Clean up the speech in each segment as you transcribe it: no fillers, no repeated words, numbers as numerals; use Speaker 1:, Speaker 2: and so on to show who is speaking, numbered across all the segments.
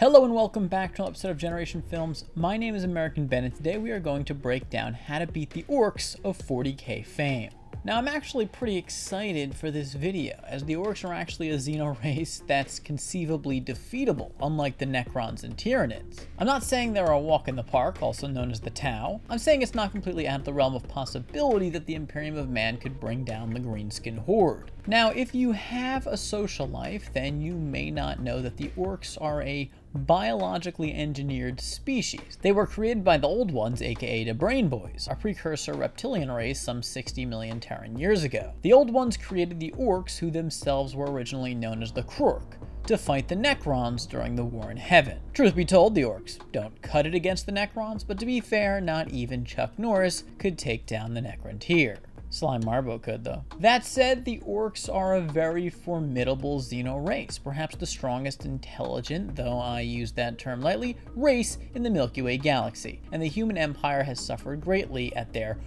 Speaker 1: Hello and welcome back to another episode of Generation Films. My name is American Ben, and today we are going to break down how to beat the Orcs of 40K fame. Now, I'm actually pretty excited for this video, as the Orcs are actually a Xeno race that's conceivably defeatable, unlike the Necrons and Tyranids. I'm not saying they're a walk in the park, also known as the Tau. I'm saying it's not completely out of the realm of possibility that the Imperium of Man could bring down the greenskin horde. Now, if you have a social life, then you may not know that the Orcs are a biologically engineered species. They were created by the Old Ones, aka the Brain Boys, a precursor reptilian race some 60 million Terran years ago. The Old Ones created the Orcs, who themselves were originally known as the Krork, to fight the Necrons during the War in Heaven. Truth be told, the Orcs don't cut it against the Necrons, but to be fair, not even Chuck Norris could take down the Necrontyr. Sly Marbo could, though. That said, the Orcs are a very formidable Xeno race, perhaps the strongest intelligent, though I use that term lightly, race in the Milky Way galaxy, and the human empire has suffered greatly at their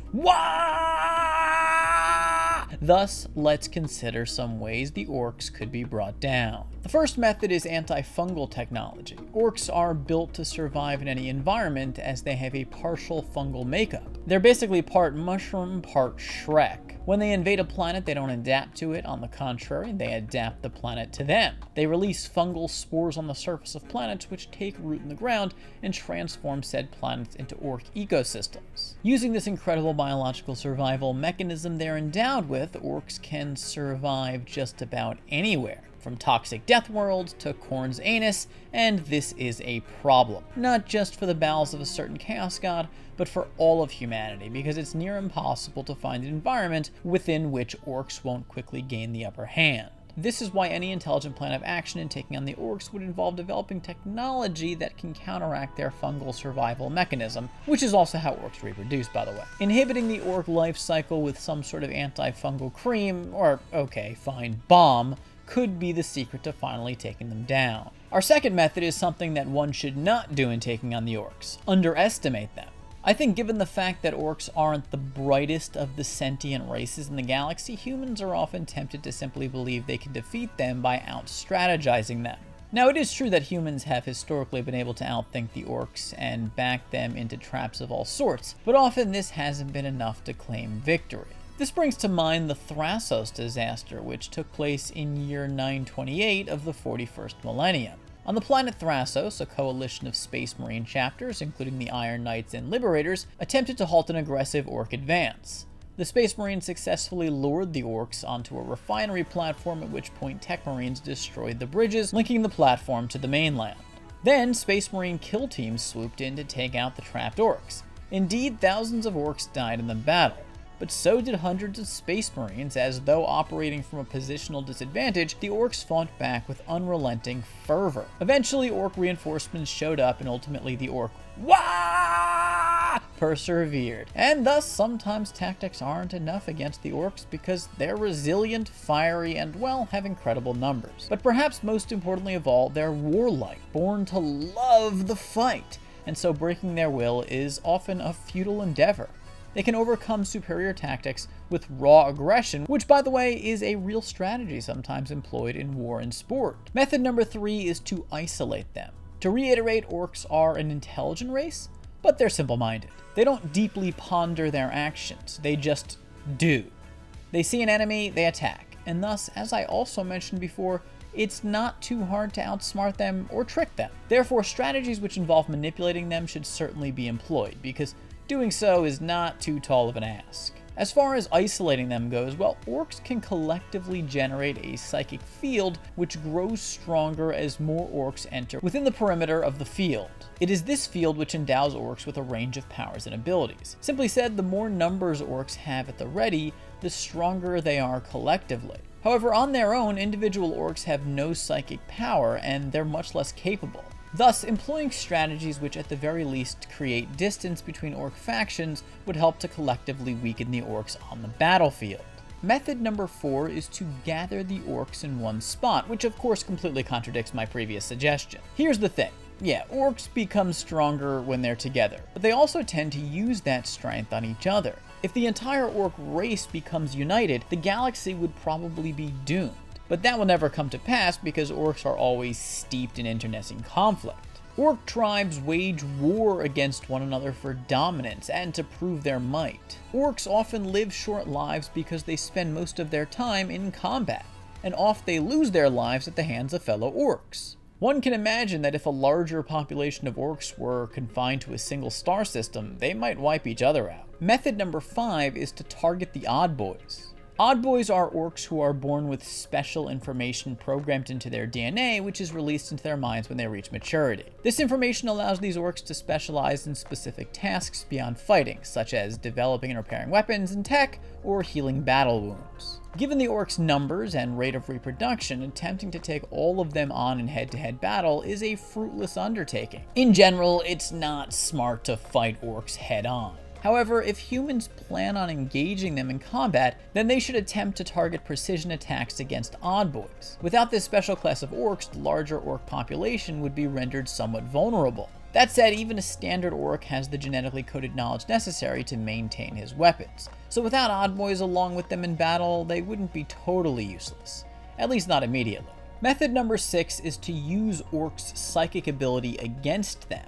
Speaker 1: Thus, let's consider some ways the Orcs could be brought down. The first method is antifungal technology. Orcs are built to survive in any environment as they have a partial fungal makeup. They're basically part mushroom, part Shrek. When they invade a planet, they don't adapt to it. On the contrary, they adapt the planet to them. They release fungal spores on the surface of planets, which take root in the ground and transform said planets into orc ecosystems. Using this incredible biological survival mechanism they're endowed with, orcs can survive just about anywhere, from toxic death worlds to Khorne's anus, and this is a problem. Not just for the bowels of a certain chaos god, but for all of humanity, because it's near impossible to find an environment within which orcs won't quickly gain the upper hand. This is why any intelligent plan of action in taking on the Orcs would involve developing technology that can counteract their fungal survival mechanism, which is also how Orcs reproduce, by the way. Inhibiting the Orc life cycle with some sort of antifungal cream, or okay, fine, bomb, could be the secret to finally taking them down. Our second method is something that one should not do in taking on the Orcs: underestimate them. I think given the fact that Orcs aren't the brightest of the sentient races in the galaxy, humans are often tempted to simply believe they can defeat them by out-strategizing them. Now, it is true that humans have historically been able to outthink the Orcs and back them into traps of all sorts, but often this hasn't been enough to claim victory. This brings to mind the Thrasos disaster, which took place in year 928 of the 41st millennium. On the planet Thrasos, a coalition of Space Marine chapters, including the Iron Knights and Liberators, attempted to halt an aggressive Orc advance. The Space Marines successfully lured the Orcs onto a refinery platform, at which point Tech Marines destroyed the bridges linking the platform to the mainland. Then, Space Marine kill teams swooped in to take out the trapped Orcs. Indeed, thousands of Orcs died in the battle, but so did hundreds of Space Marines, as though operating from a positional disadvantage, the Orcs fought back with unrelenting fervor. Eventually, Orc reinforcements showed up, and ultimately the Orc persevered. And thus, sometimes tactics aren't enough against the Orcs because they're resilient, fiery, and, well, have incredible numbers. But perhaps most importantly of all, they're warlike, born to love the fight, and so breaking their will is often a futile endeavor. They can overcome superior tactics with raw aggression, which, by the way, is a real strategy sometimes employed in war and sport. Method number 3 is to isolate them. To reiterate, Orcs are an intelligent race, but they're simple-minded. They don't deeply ponder their actions, they just do. They see an enemy, they attack, and thus, as I also mentioned before, it's not too hard to outsmart them or trick them. Therefore, strategies which involve manipulating them should certainly be employed, because doing so is not too tall of an ask. As far as isolating them goes, well, Orcs can collectively generate a psychic field which grows stronger as more Orcs enter within the perimeter of the field. It is this field which endows Orcs with a range of powers and abilities. Simply said, the more numbers Orcs have at the ready, the stronger they are collectively. However, on their own, individual Orcs have no psychic power, and they're much less capable. Thus, employing strategies which at the very least create distance between Orc factions would help to collectively weaken the Orcs on the battlefield. Method number 4 is to gather the Orcs in one spot, which of course completely contradicts my previous suggestion. Here's the thing. Yeah, Orcs become stronger when they're together, but they also tend to use that strength on each other. If the entire Orc race becomes united, the galaxy would probably be doomed. But that will never come to pass because orcs are always steeped in internecine conflict. Orc tribes wage war against one another for dominance and to prove their might. Orcs often live short lives because they spend most of their time in combat, and oft they lose their lives at the hands of fellow orcs. One can imagine that if a larger population of orcs were confined to a single star system, they might wipe each other out. Method number 5 is to target the Oddboys. Oddboys are orcs who are born with special information programmed into their DNA, which is released into their minds when they reach maturity. This information allows these orcs to specialize in specific tasks beyond fighting, such as developing and repairing weapons and tech, or healing battle wounds. Given the orcs' numbers and rate of reproduction, attempting to take all of them on in head-to-head battle is a fruitless undertaking. In general, it's not smart to fight orcs head-on. However, if humans plan on engaging them in combat, then they should attempt to target precision attacks against Oddboys. Without this special class of orcs, the larger orc population would be rendered somewhat vulnerable. That said, even a standard orc has the genetically coded knowledge necessary to maintain his weapons. So without Oddboys along with them in battle, they wouldn't be totally useless. At least not immediately. Method number 6 is to use orcs' psychic ability against them.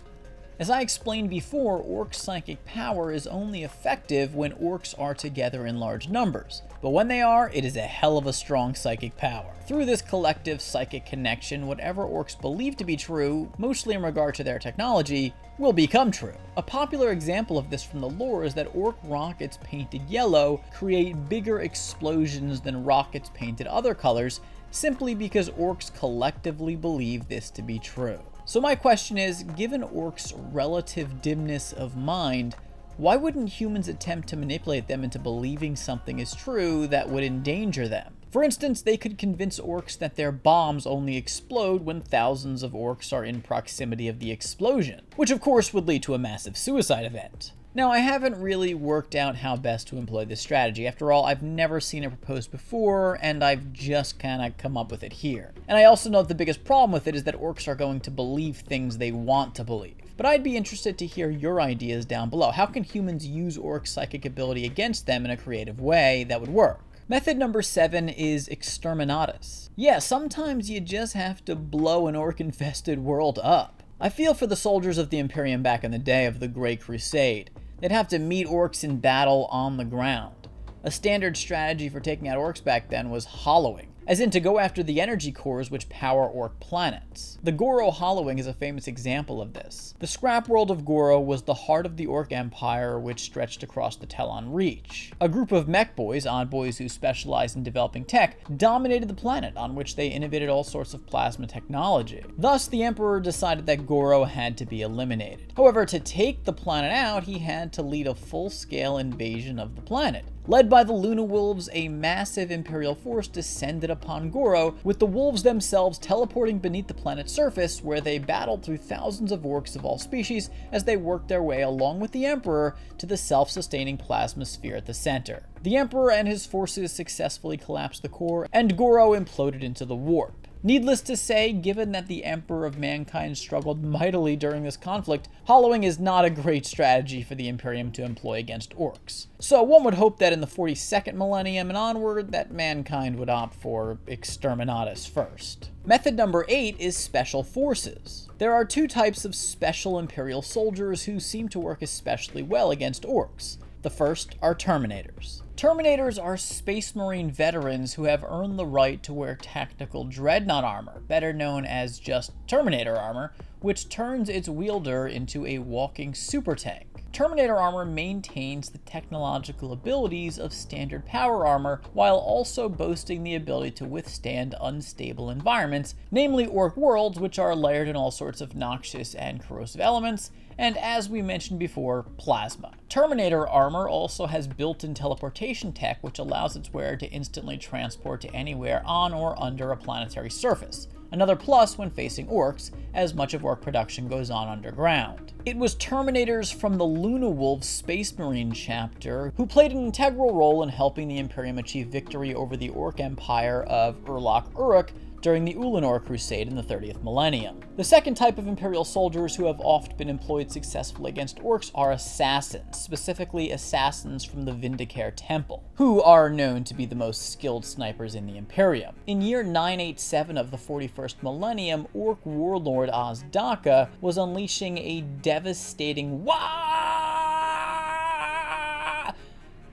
Speaker 1: As I explained before, orc psychic power is only effective when orcs are together in large numbers, but when they are, it is a hell of a strong psychic power. Through this collective psychic connection, whatever orcs believe to be true, mostly in regard to their technology, will become true. A popular example of this from the lore is that orc rockets painted yellow create bigger explosions than rockets painted other colors, simply because orcs collectively believe this to be true. So my question is, given orcs' relative dimness of mind, why wouldn't humans attempt to manipulate them into believing something is true that would endanger them? For instance, they could convince orcs that their bombs only explode when thousands of orcs are in proximity of the explosion, which of course would lead to a massive suicide event. Now, I haven't really worked out how best to employ this strategy. After all, I've never seen it proposed before, and I've just kind of come up with it here. And I also know that the biggest problem with it is that orcs are going to believe things they want to believe. But I'd be interested to hear your ideas down below. How can humans use orcs' psychic ability against them in a creative way that would work? Method number 7 is Exterminatus. Yeah, sometimes you just have to blow an orc-infested world up. I feel for the soldiers of the Imperium back in the day of the Great Crusade. They'd have to meet orcs in battle on the ground. A standard strategy for taking out orcs back then was hollowing, as in to go after the energy cores which power orc planets. The Goro hollowing is a famous example of this. The scrap world of Goro was the heart of the Orc Empire, which stretched across the Telon Reach. A group of mech boys, Oddboys who specialized in developing tech, dominated the planet, on which they innovated all sorts of plasma technology. Thus, the Emperor decided that Goro had to be eliminated. However, to take the planet out, he had to lead a full-scale invasion of the planet. Led by the Luna Wolves, a massive Imperial force descended upon Goro, with the wolves themselves teleporting beneath the planet's surface, where they battled through thousands of orcs of all species as they worked their way along with the Emperor to the self-sustaining plasma sphere at the center. The Emperor and his forces successfully collapsed the core, and Goro imploded into the warp. Needless to say, given that the Emperor of Mankind struggled mightily during this conflict, hollowing is not a great strategy for the Imperium to employ against orcs. So one would hope that in the 42nd millennium and onward, that mankind would opt for Exterminatus first. Method number 8 is Special Forces. There are two types of special Imperial soldiers who seem to work especially well against orcs. The first are Terminators. Terminators are Space Marine veterans who have earned the right to wear tactical dreadnought armor, better known as just Terminator armor, which turns its wielder into a walking super tank. Terminator armor maintains the technological abilities of standard power armor while also boasting the ability to withstand unstable environments, namely orc worlds, which are layered in all sorts of noxious and corrosive elements, and as we mentioned before, plasma. Terminator armor also has built-in teleportation tech which allows its wearer to instantly transport to anywhere on or under a planetary surface. Another plus when facing orcs, as much of orc production goes on underground. It was Terminators from the Luna Wolves Space Marine chapter who played an integral role in helping the Imperium achieve victory over the Orc Empire of Urlach Uruk during the Ulanor Crusade in the 30th millennium. The second type of Imperial soldiers who have oft been employed successfully against Orcs are assassins, specifically assassins from the Vindicator Temple, who are known to be the most skilled snipers in the Imperium. In year 987 of the 41st millennium, Orc warlord Ozdaka was unleashing a devastating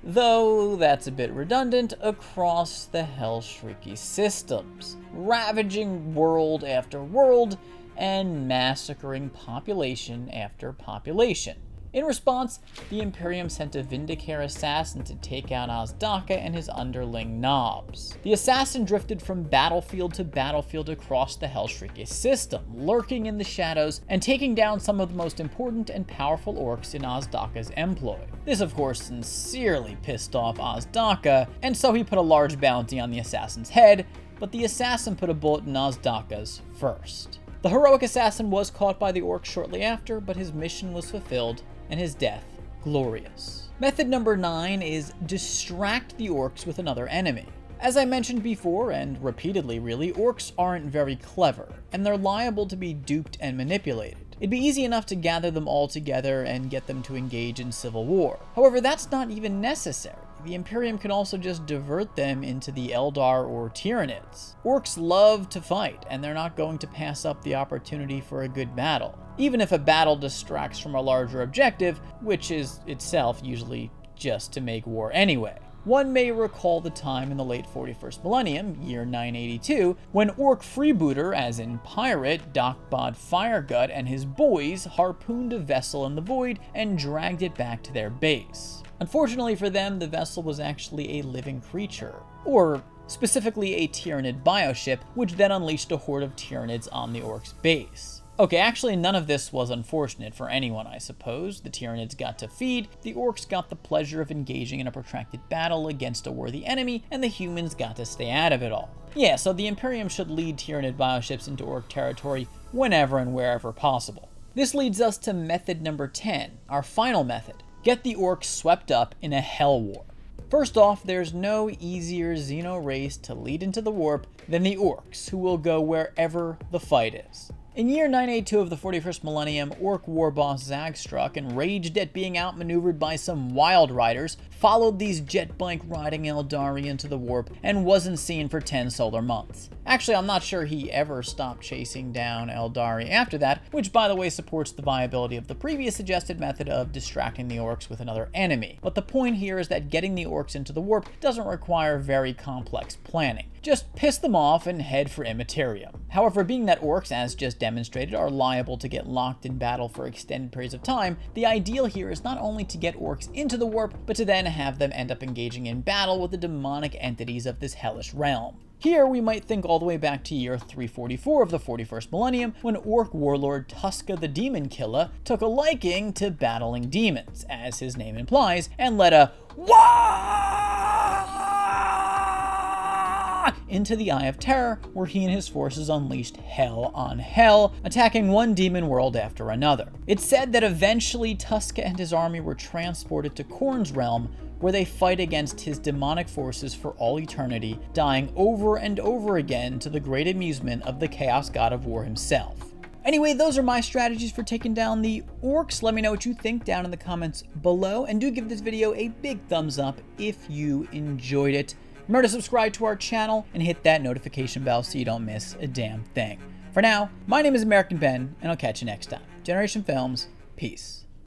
Speaker 1: though that's a bit redundant, across the Hellshrieky systems, ravaging world after world and massacring population after population. In response, the Imperium sent a Vindicator Assassin to take out Ozdaka and his underling Knobs. The assassin drifted from battlefield to battlefield across the Hellshrieky system, lurking in the shadows and taking down some of the most important and powerful Orcs in Ozdaka's employ. This, of course, sincerely pissed off Ozdaka, and so he put a large bounty on the assassin's head, but the assassin put a bullet in Ozdaka's first. The heroic assassin was caught by the Orcs shortly after, but his mission was fulfilled, and his death glorious. Method number 9 is distract the Orcs with another enemy. As I mentioned before, and repeatedly really, Orcs aren't very clever, and they're liable to be duped and manipulated. It'd be easy enough to gather them all together and get them to engage in civil war. However, that's not even necessary. The Imperium can also just divert them into the Eldar or Tyranids. Orcs love to fight, and they're not going to pass up the opportunity for a good battle, even if a battle distracts from a larger objective, which is itself usually just to make war anyway. One may recall the time in the late 41st millennium, year 982, when Orc freebooter, as in pirate, Dokbod Firegut and his boys harpooned a vessel in the void and dragged it back to their base. Unfortunately for them, the vessel was actually a living creature, or specifically a Tyranid bioship, which then unleashed a horde of Tyranids on the Orcs' base. Okay, actually none of this was unfortunate for anyone, I suppose. The Tyranids got to feed, the Orcs got the pleasure of engaging in a protracted battle against a worthy enemy, and the humans got to stay out of it all. Yeah, so the Imperium should lead Tyranid bioships into Orc territory whenever and wherever possible. This leads us to method number 10, our final method. Get the Orcs swept up in a hell war. First off, there's no easier Xeno race to lead into the warp than the Orcs, who will go wherever the fight is. In year 982 of the 41st millennium, Orc war boss Zagstruck, enraged at being outmaneuvered by some wild riders, followed these jet bike riding Eldari into the warp and wasn't seen for 10 solar months. Actually, I'm not sure he ever stopped chasing down Eldari after that, which by the way supports the viability of the previous suggested method of distracting the Orcs with another enemy. But the point here is that getting the Orcs into the warp doesn't require very complex planning. Just piss them off and head for Imperium. However, being that Orcs, as just demonstrated, are liable to get locked in battle for extended periods of time, the ideal here is not only to get Orcs into the warp, but to then have them end up engaging in battle with the demonic entities of this hellish realm. Here, we might think all the way back to year 344 of the 41st millennium, when Orc warlord Tuska the Demon Killer took a liking to battling demons, as his name implies, and led a into the Eye of Terror, where he and his forces unleashed hell on hell, attacking one demon world after another. It's said that eventually Tuska and his army were transported to Khorne's realm, where they fight against his demonic forces for all eternity, dying over and over again to the great amusement of the Chaos God of War himself. Anyway, those are my strategies for taking down the Orcs. Let me know what you think down in the comments below, and do give this video a big thumbs up if you enjoyed it. Remember to subscribe to our channel and hit that notification bell so you don't miss a damn thing. For now, my name is American Ben, and I'll catch you next time. Generation Films, peace.